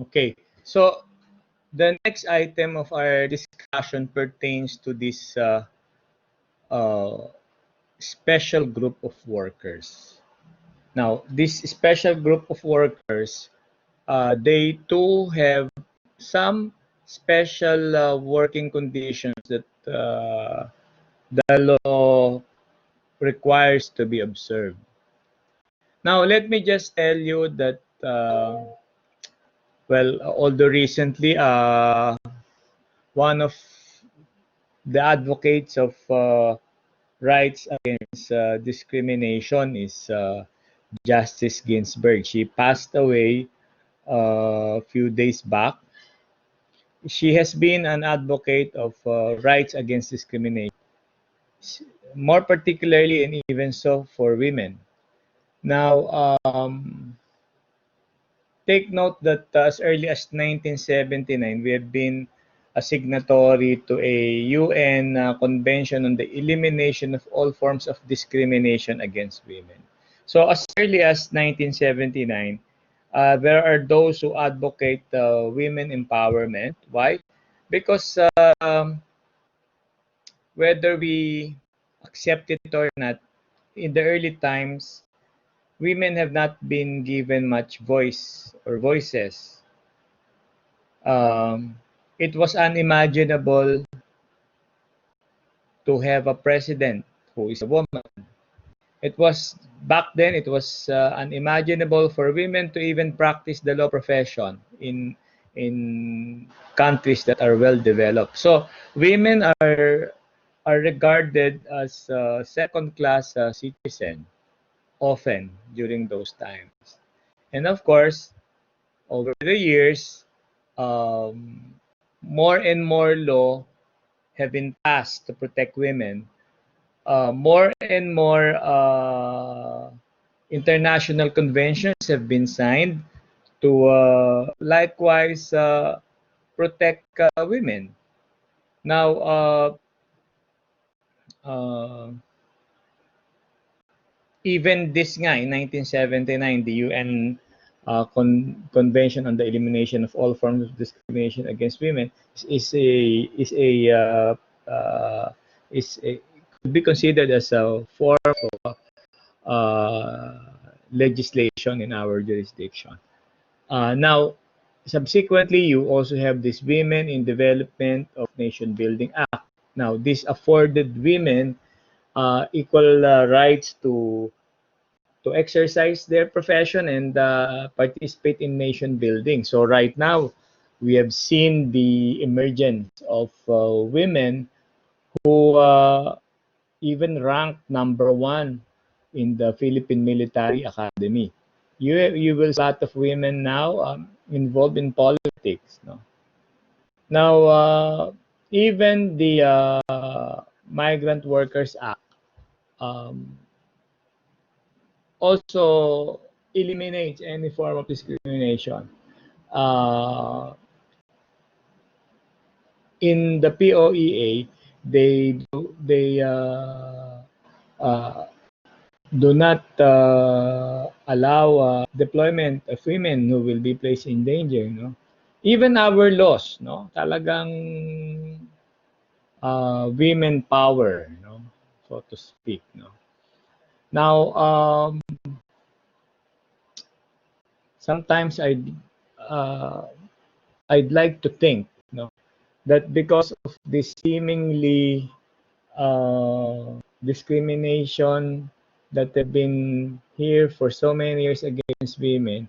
Okay, so the next item of our discussion pertains to this uh, special group of workers. Now, this special group of workers, they too have some special working conditions that the law requires to be observed. Now, let me just tell you that, well, although recently, one of the advocates of rights against discrimination is Justice Ginsburg. She passed away a few days back. She has been an advocate of rights against discrimination, more particularly and even so for women. Now, take note that as early as 1979, we have been a signatory to a UN Convention on the Elimination of All Forms of Discrimination Against Women. So as early as 1979, there are those who advocate women empowerment. Why? Because whether we accept it or not, in the early times, women have not been given much voice or voices. Um, it was unimaginable to have a president who is a woman. It was back then. It was unimaginable for women to even practice the law profession in countries that are well developed. So women are regarded as second class citizen often during those times. And of course, over the years, um, more and more law have been passed to protect women. More and more international conventions have been signed to likewise protect women. Now, uh, even this nga in 1979, the UN Convention on the Elimination of All Forms of Discrimination Against Women uh, is a, could be considered as a form of legislation in our jurisdiction. Now, subsequently, you also have this Women in Development of Nation Building Act. Now, this afforded women equal rights to exercise their profession and participate in nation building. So right now, we have seen the emergence of women who even ranked number one in the Philippine Military Academy. You will see a lot of women now involved in politics. No? Now, even the Migrant Workers Act um, also eliminates any form of discrimination. Uh, in the POEA, they uh, do not allow deployment of women who will be placed in danger. No, even our laws, no, talagang women power, no, so to speak. No, now sometimes uh, I'd like to think, no, that because of this seemingly discrimination that have been here for so many years against women,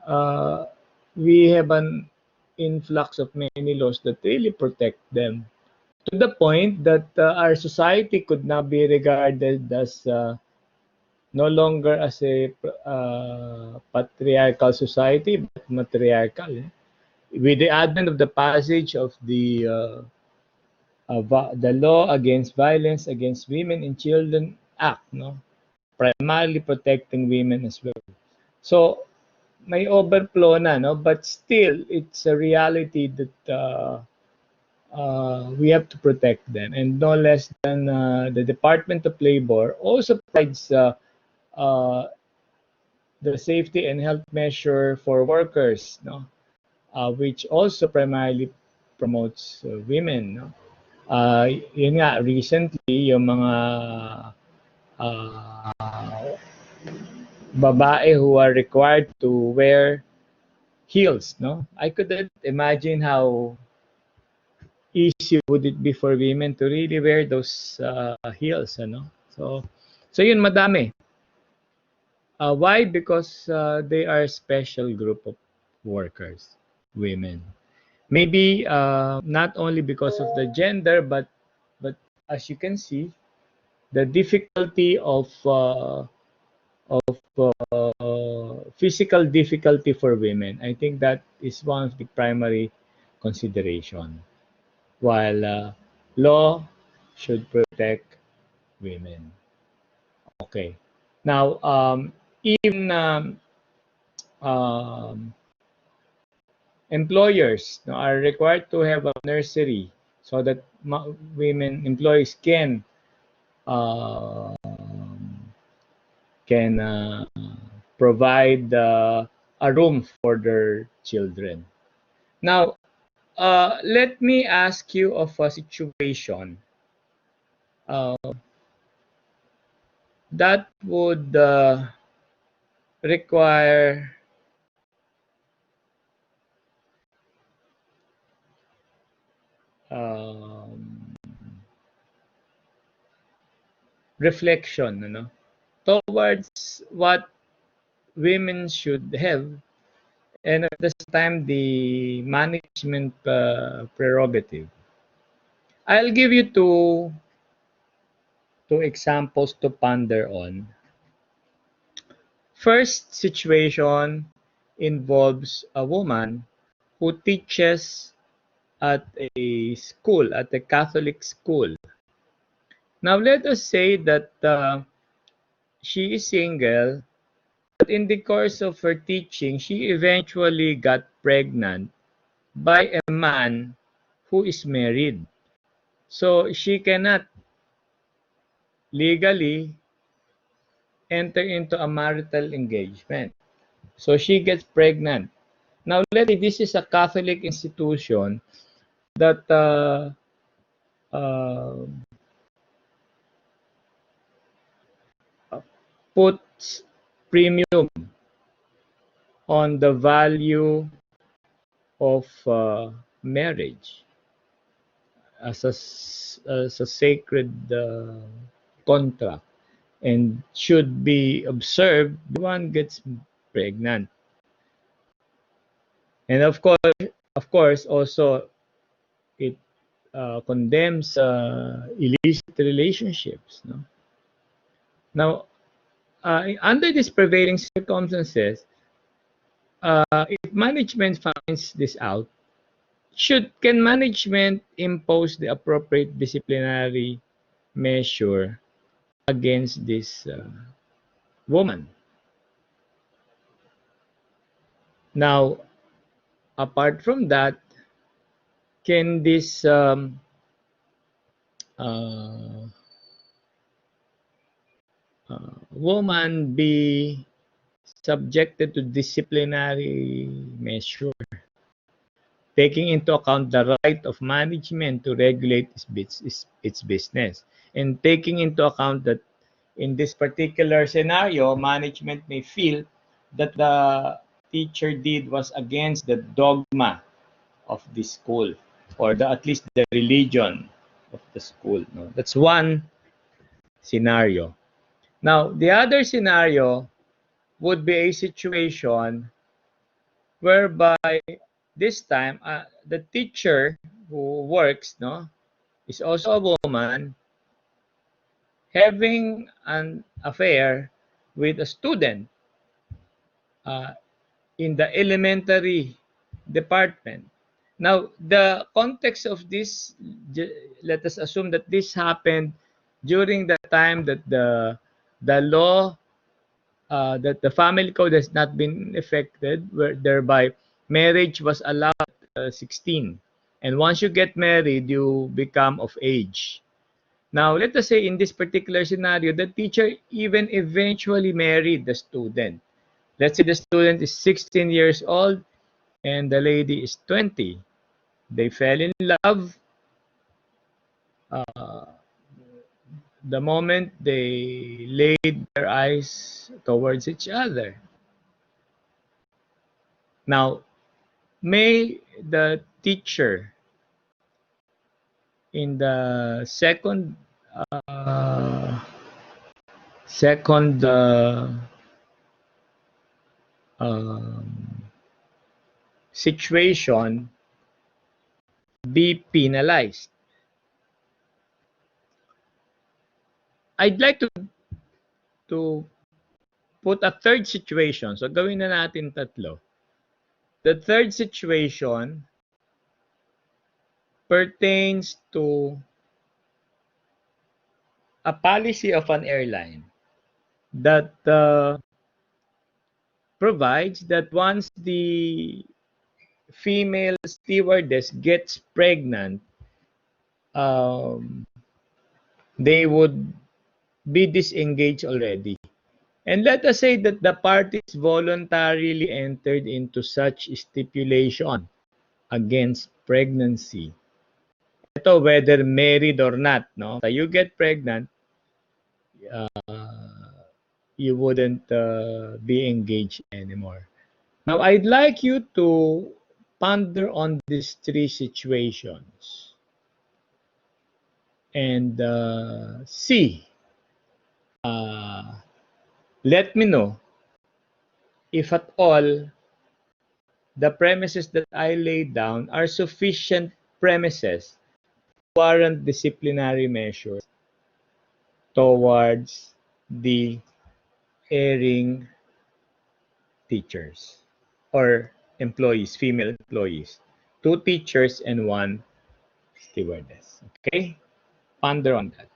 uh, we have an influx of many laws that really protect them to the point that our society could now be regarded as no longer as a patriarchal society but matriarchal. With the advent of the passage of the Law Against Violence Against Women and Children Act, no, primarily protecting women as well. So may overflow na, no, but still it's a reality that we have to protect them, and no less than the Department of Labor also provides uh, the safety and health measure for workers, no, which also primarily promotes women. No? Yun nga, recently, yung mga uh, babae who are required to wear heels, no? I couldn't imagine how easy would it be for women to really wear those heels, ano? So yun, madami. Why? Because they are a special group of workers, women. Maybe not only because of the gender, but as you can see, the difficulty of physical difficulty for women. I think that is one of the primary consideration. While law should protect women. Okay. Now, even employers no, are required to have a nursery so that women employees uh, can provide a room for their children. Now, let me ask you of a situation uh, that would require um, reflection, ano, towards what women should have, and at the same time the management prerogative. I'll give you two examples to ponder on. First situation involves a woman who teaches at a school, at a Catholic school. Now let us say that she is single, but in the course of her teaching, she eventually got pregnant by a man who is married. So she cannot legally enter into a marital engagement. So she gets pregnant. Now, let's say this is a Catholic institution that uh, puts premium on the value of marriage as a sacred contract and should be observed one gets pregnant. And of course, also it condemns illicit relationships. No? Now, under these prevailing circumstances, if management finds this out, can management impose the appropriate disciplinary measure against this woman? Now, apart from that, can this uh, woman be subjected to disciplinary measure, taking into account the right of management to regulate its business, and taking into account that in this particular scenario, management may feel that the teacher did was against the dogma of the school or at least the religion of the school. No? That's one scenario. Now, the other scenario would be a situation whereby this time the teacher who works no is also a woman having an affair with a student uh, in the elementary department. Now, the context of this, let us assume that this happened during the time that the law, that the family code has not been effected, where thereby marriage was allowed at 16. And once you get married, you become of age. Now, let us say in this particular scenario, the teacher even eventually married the student. Let's say the student is 16 years old and the lady is 20. They fell in love. Uh, the moment they laid their eyes towards each other. Now, may the teacher in the uh, second um, situation be penalized. I'd like to put a third situation. So gawin na natin tatlo. The third situation pertains to a policy of an airline that provides that once the female stewardess gets pregnant, um, they would be disengaged already. And let us say that the parties voluntarily entered into such stipulation against pregnancy. Ito, whether married or not, no? So you get pregnant, you wouldn't be engaged anymore. Now, I'd like you to ponder on these three situations and see. Uh, Let me know if at all the premises that I laid down are sufficient premises to warrant disciplinary measures towards the erring teachers or employees, female employees. Two teachers and one stewardess. Okay? Ponder on that.